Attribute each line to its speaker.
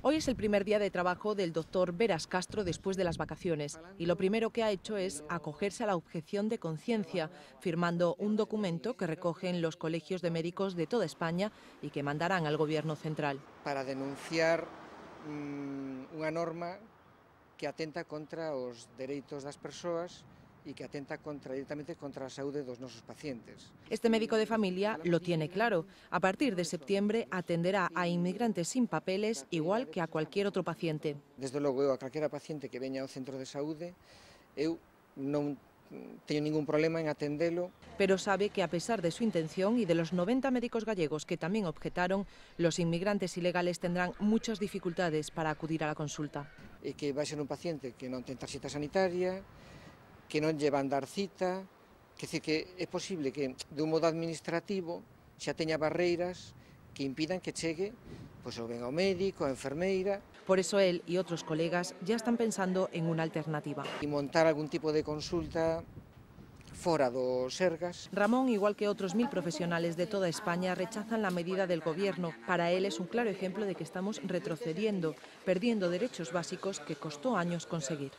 Speaker 1: Hoy es el primer día de trabajo del doctor Beras Castro después de las vacaciones y lo primero que ha hecho es acogerse a la objeción de conciencia, firmando un documento que recogen los colegios de médicos de toda España y que mandarán al Gobierno central.
Speaker 2: Para denunciar unha norma que atenta contra os dereitos das persoas e que atenta directamente contra a saúde dos nosos pacientes.
Speaker 1: Este médico de familia lo tiene claro. A partir de septiembre atenderá a inmigrantes sin papeles igual que a cualquier otro paciente.
Speaker 2: Desde logo, eu a calquera paciente que veña ao centro de saúde, eu non teño ningún problema en atendelo.
Speaker 1: Pero sabe que a pesar de su intención y de los 90 médicos gallegos que también objetaron, los inmigrantes ilegales tendrán muchas dificultades para acudir a la consulta.
Speaker 2: E que vai ser un paciente que non ten tarxeta sanitaria, que non lle van dar cita, que é posible que de un modo administrativo xa teña barreiras que impidan que chegue ou ben ao médico, a enfermeira.
Speaker 1: Por eso él y otros colegas ya están pensando en una alternativa.
Speaker 2: E montar algún tipo de consulta fora do Sergas.
Speaker 1: Ramón, igual que otros 1000 profesionales de toda España, rechazan la medida del Gobierno. Para él es un claro ejemplo de que estamos retrocediendo, perdiendo derechos básicos que costó años conseguir.